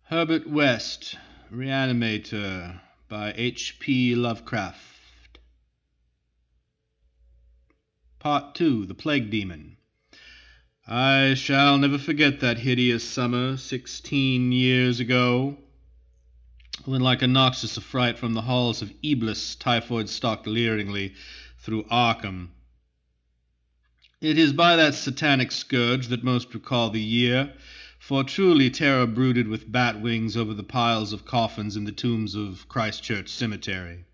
Herbert West, Re-Animator by H.P. Lovecraft. Part 2, The Plague Demon. I shall never forget that hideous summer 16 years ago, when like a noxious affright from the halls of Eblis, typhoid stalked leeringly through Arkham. It is by that satanic scourge that most recall the year, for truly terror brooded with bat wings over the piles of coffins in the tombs of Christchurch Cemetery.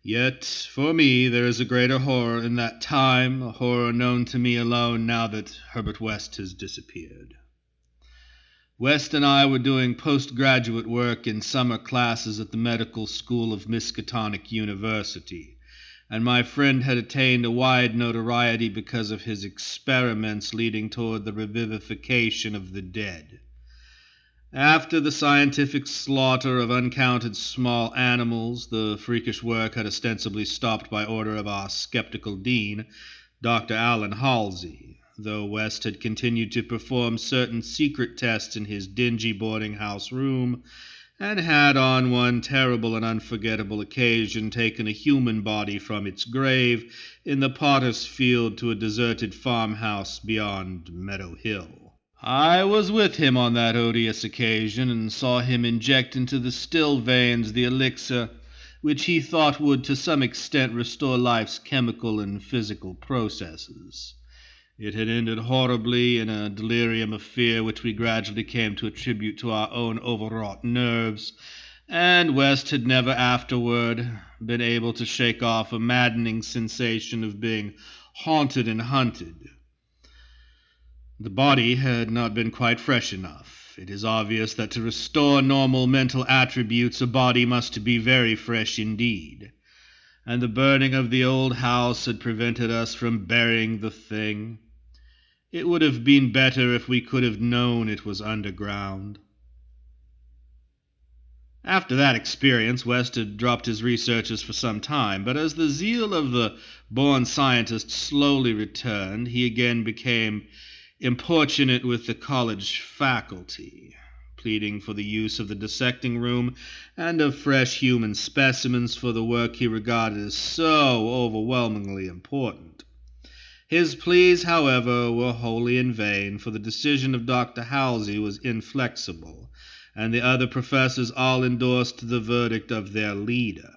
Yet, for me, there is a greater horror in that time, a horror known to me alone now that Herbert West has disappeared. West and I were doing postgraduate work in summer classes at the medical school of Miskatonic University, and my friend had attained a wide notoriety because of his experiments leading toward the revivification of the dead. After the scientific slaughter of uncounted small animals, the freakish work had ostensibly stopped by order of our skeptical dean, Dr. Allen Halsey, though West had continued to perform certain secret tests in his dingy boarding-house room, and had on one terrible and unforgettable occasion taken a human body from its grave in the potter's field to a deserted farmhouse beyond Meadow Hill. I was with him on that odious occasion, and saw him inject into the still veins the elixir which he thought would to some extent restore life's chemical and physical processes. It had ended horribly in a delirium of fear which we gradually came to attribute to our own overwrought nerves, and West had never afterward been able to shake off a maddening sensation of being haunted and hunted. The body had not been quite fresh enough. It is obvious that to restore normal mental attributes a body must be very fresh indeed, and the burning of the old house had prevented us from burying the thing. It would have been better if we could have known it was underground. After that experience, West had dropped his researches for some time, but as the zeal of the born scientist slowly returned, he again became importunate with the college faculty, pleading for the use of the dissecting room and of fresh human specimens for the work he regarded as so overwhelmingly important. His pleas, however, were wholly in vain, for the decision of Dr. Halsey was inflexible, and the other professors all endorsed the verdict of their leader.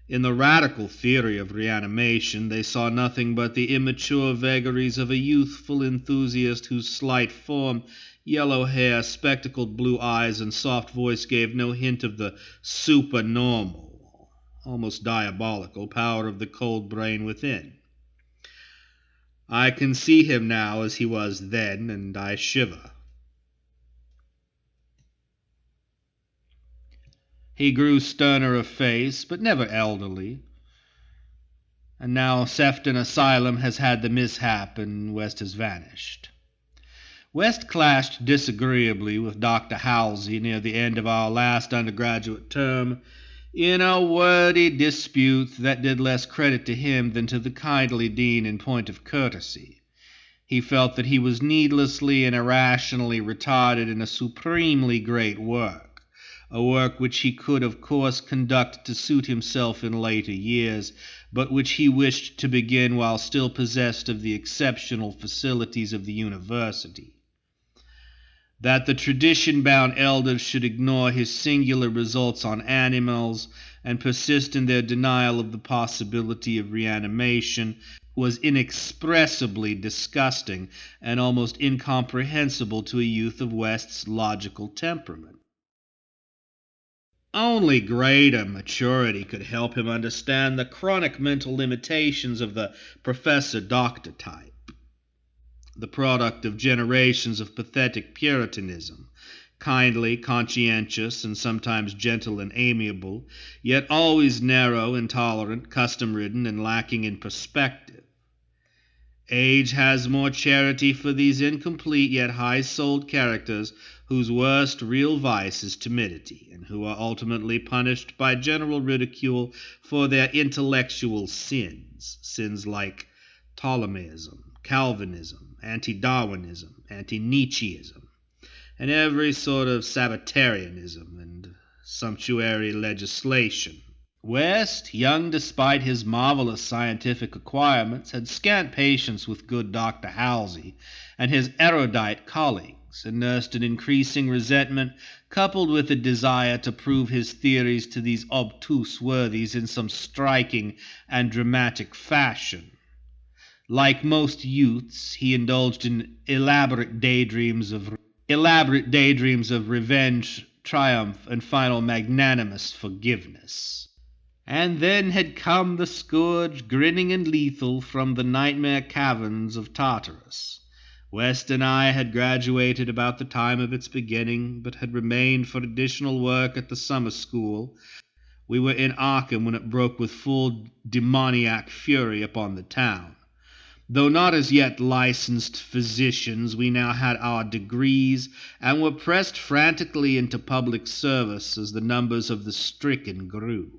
In the radical theory of reanimation, they saw nothing but the immature vagaries of a youthful enthusiast whose slight form, yellow hair, spectacled blue eyes, and soft voice gave no hint of the supernormal, almost diabolical power of the cold brain within. I can see him now as he was then, and I shiver. He grew sterner of face, but never elderly. And now Sefton Asylum has had the mishap, and West has vanished. West clashed disagreeably with Dr. Halsey near the end of our last undergraduate term, in a wordy dispute that did less credit to him than to the kindly dean in point of courtesy. He felt that he was needlessly and irrationally retarded in a supremely great work, a work which he could of course conduct to suit himself in later years, but which he wished to begin while still possessed of the exceptional facilities of the university. That the tradition-bound elders should ignore his singular results on animals and persist in their denial of the possibility of reanimation was inexpressibly disgusting and almost incomprehensible to a youth of West's logical temperament. Only greater maturity could help him understand the chronic mental limitations of the professor-doctor type, the product of generations of pathetic Puritanism, kindly, conscientious, and sometimes gentle and amiable, yet always narrow, intolerant, custom-ridden, and lacking in perspective. Age has more charity for these incomplete yet high-souled characters whose worst real vice is timidity, and who are ultimately punished by general ridicule for their intellectual sins like Ptolemaism, Calvinism, anti-Darwinism, anti-Nietzscheism, and every sort of Sabbatarianism and sumptuary legislation. West, young despite his marvelous scientific acquirements, had scant patience with good Dr. Halsey and his erudite colleagues, and nursed an increasing resentment coupled with a desire to prove his theories to these obtuse worthies in some striking and dramatic fashion. Like most youths, he indulged in elaborate daydreams of revenge, triumph, and final magnanimous forgiveness. And then had come the scourge, grinning and lethal, from the nightmare caverns of Tartarus. West and I had graduated about the time of its beginning, but had remained for additional work at the summer school. We were in Arkham when it broke with full demoniac fury upon the town. Though not as yet licensed physicians, we now had our degrees, and were pressed frantically into public service as the numbers of the stricken grew.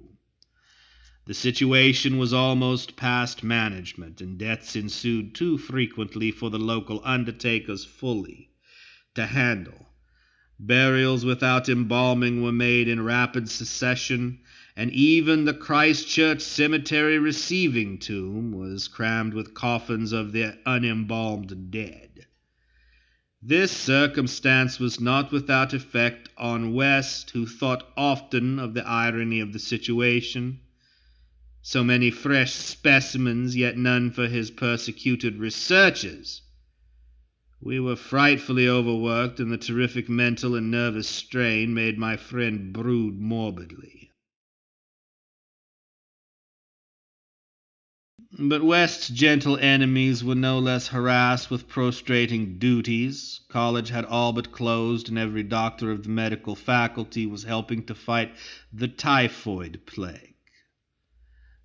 The situation was almost past management, and deaths ensued too frequently for the local undertakers fully to handle. Burials without embalming were made in rapid succession, and even the Christchurch Cemetery receiving tomb was crammed with coffins of the unembalmed dead. This circumstance was not without effect on West, who thought often of the irony of the situation. So many fresh specimens, yet none for his persecuted researches. We were frightfully overworked, and the terrific mental and nervous strain made my friend brood morbidly. But West's gentle enemies were no less harassed with prostrating duties. College had all but closed, and every doctor of the medical faculty was helping to fight the typhoid plague.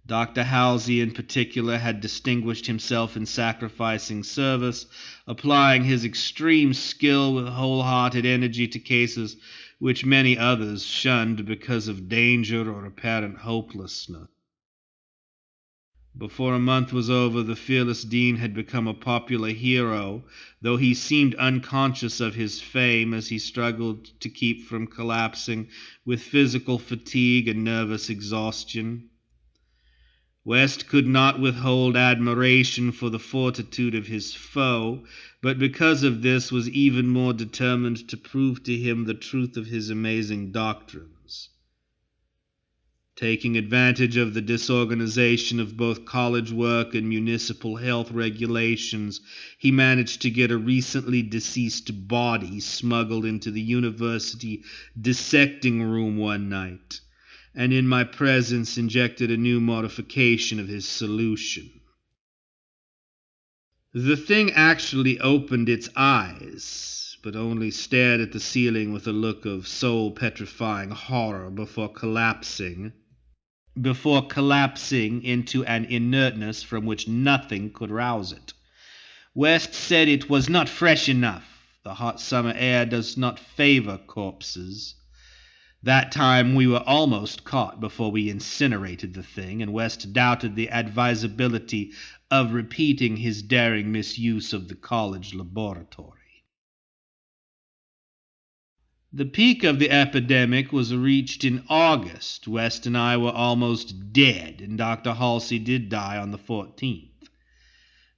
Dr. Halsey in particular had distinguished himself in sacrificing service, applying his extreme skill with wholehearted energy to cases which many others shunned because of danger or apparent hopelessness. Before a month was over, the fearless dean had become a popular hero, though he seemed unconscious of his fame as he struggled to keep from collapsing with physical fatigue and nervous exhaustion. West could not withhold admiration for the fortitude of his foe, but because of this was even more determined to prove to him the truth of his amazing doctrines. Taking advantage of the disorganization of both college work and municipal health regulations, he managed to get a recently deceased body smuggled into the university dissecting room one night, and in my presence injected a new modification of his solution. The thing actually opened its eyes, but only stared at the ceiling with a look of soul-petrifying horror before collapsing into an inertness from which nothing could rouse it. West said it was not fresh enough. The hot summer air does not favor corpses. That time we were almost caught before we incinerated the thing, and West doubted the advisability of repeating his daring misuse of the college laboratory. The peak of the epidemic was reached in August. West and I were almost dead, and Dr. Halsey did die on the 14th.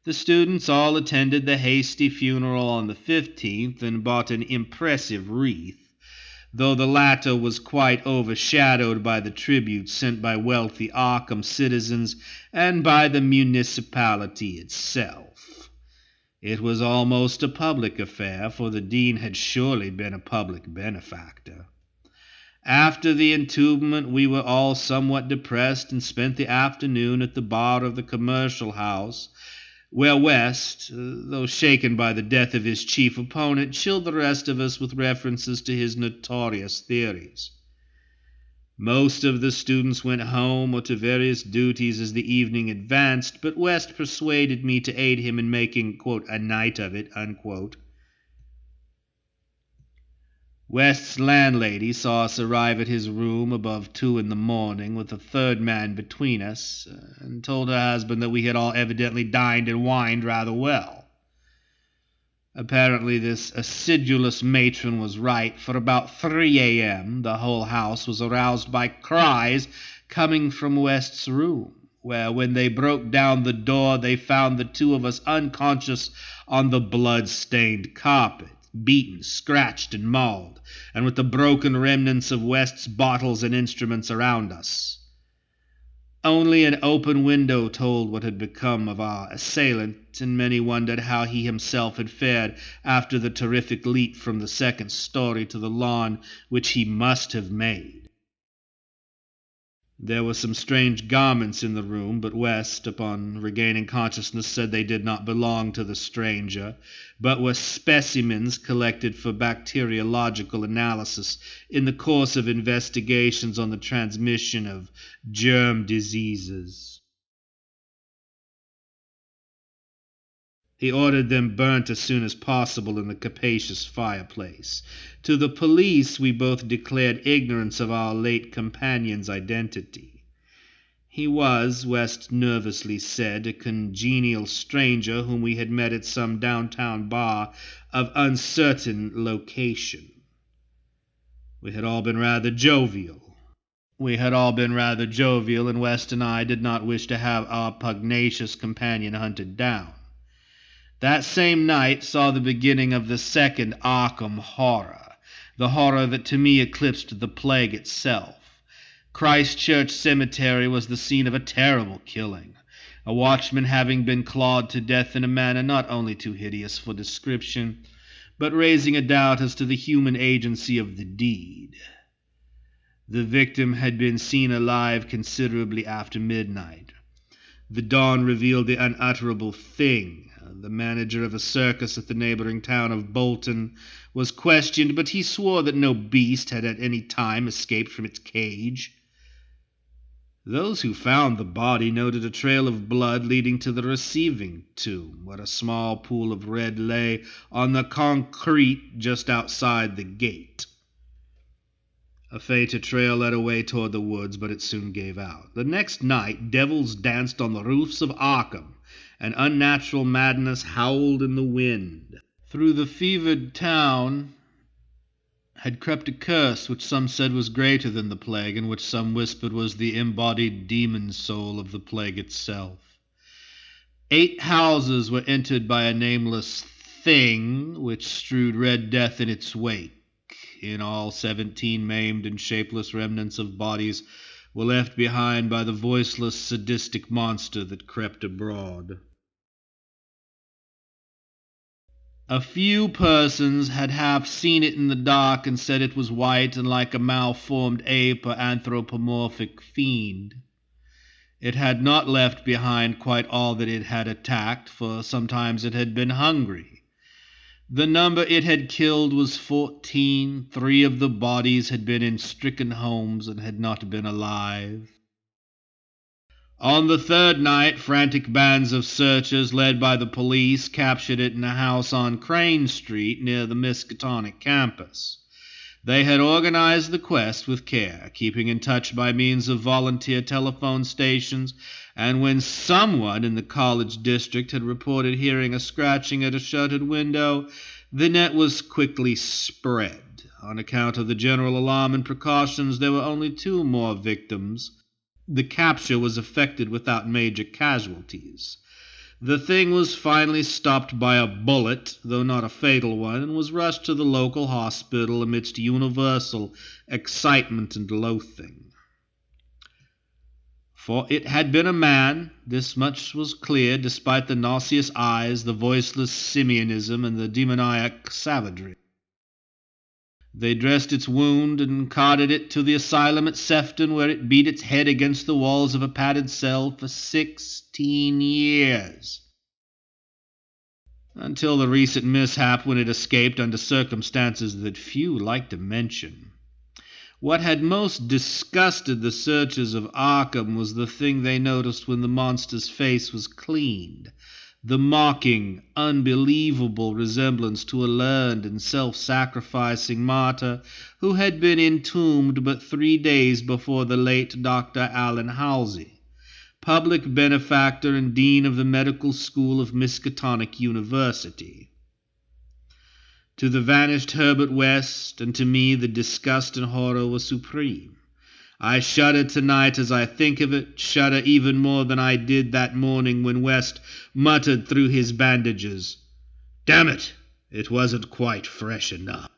The students all attended the hasty funeral on the 15th and bought an impressive wreath, though the latter was quite overshadowed by the tributes sent by wealthy Arkham citizens and by the municipality itself. It was almost a public affair, for the dean had surely been a public benefactor. After the entombment we were all somewhat depressed and spent the afternoon at the bar of the commercial house, where West, though shaken by the death of his chief opponent, chilled the rest of us with references to his notorious theories. Most of the students went home or to various duties as the evening advanced, but West persuaded me to aid him in making, quote, a night of it, unquote. West's landlady saw us arrive at his room above 2 a.m. with a third man between us, and told her husband that we had all evidently dined and wined rather well. Apparently this acidulous matron was right, for about 3 a.m. the whole house was aroused by cries coming from West's room, where when they broke down the door they found the two of us unconscious on the blood-stained carpet, beaten, scratched, and mauled, and with the broken remnants of West's bottles and instruments around us. Only an open window told what had become of our assailant, and many wondered how he himself had fared after the terrific leap from the second story to the lawn which he must have made. There were some strange garments in the room, but West, upon regaining consciousness, said they did not belong to the stranger, but were specimens collected for bacteriological analysis in the course of investigations on the transmission of germ diseases. He ordered them burnt as soon as possible in the capacious fireplace. To the police we both declared ignorance of our late companion's identity. He was, West nervously said, a congenial stranger whom we had met at some downtown bar of uncertain location. We had all been rather jovial, and West and I did not wish to have our pugnacious companion hunted down. That same night saw the beginning of the second Arkham horror, the horror that to me eclipsed the plague itself. Christchurch Cemetery was the scene of a terrible killing, a watchman having been clawed to death in a manner not only too hideous for description, but raising a doubt as to the human agency of the deed. The victim had been seen alive considerably after midnight. The dawn revealed the unutterable thing. The manager of a circus at the neighboring town of Bolton was questioned, but he swore that no beast had at any time escaped from its cage. Those who found the body noted a trail of blood leading to the receiving tomb, where a small pool of red lay on the concrete just outside the gate. A fainter trail led away toward the woods, but it soon gave out. The next night devils danced on the roofs of Arkham, and unnatural madness howled in the wind. Through the fevered town had crept a curse which some said was greater than the plague, and which some whispered was the embodied demon soul of the plague itself. 8 houses were entered by a nameless thing which strewed red death in its wake. In all, 17 maimed and shapeless remnants of bodies were left behind by the voiceless, sadistic monster that crept abroad. A few persons had half seen it in the dark and said it was white and like a malformed ape or anthropomorphic fiend. It had not left behind quite all that it had attacked, for sometimes it had been hungry. The number it had killed was 14. 3 of the bodies had been in stricken homes and had not been alive. On the 3rd night, frantic bands of searchers, led by the police, captured it in a house on Crane Street near the Miskatonic campus. They had organized the quest with care, keeping in touch by means of volunteer telephone stations, and when someone in the college district had reported hearing a scratching at a shuttered window, the net was quickly spread. On account of the general alarm and precautions, there were only 2 more victims. The capture was effected without major casualties. The thing was finally stopped by a bullet, though not a fatal one, and was rushed to the local hospital amidst universal excitement and loathing. For it had been a man, this much was clear, despite the nauseous eyes, the voiceless simianism, and the demoniac savagery. They dressed its wound and carted it to the asylum at Sefton, where it beat its head against the walls of a padded cell for 16 years. Until the recent mishap, when it escaped under circumstances that few liked to mention. What had most disgusted the searchers of Arkham was the thing they noticed when the monster's face was cleaned. The mocking, unbelievable resemblance to a learned and self-sacrificing martyr who had been entombed but 3 days before the late Dr. Allen Halsey, public benefactor and dean of the medical school of Miskatonic University. To the vanished Herbert West and to me the disgust and horror were supreme. I shudder tonight as I think of it, shudder even more than I did that morning when West muttered through his bandages, "Damn it, it wasn't quite fresh enough."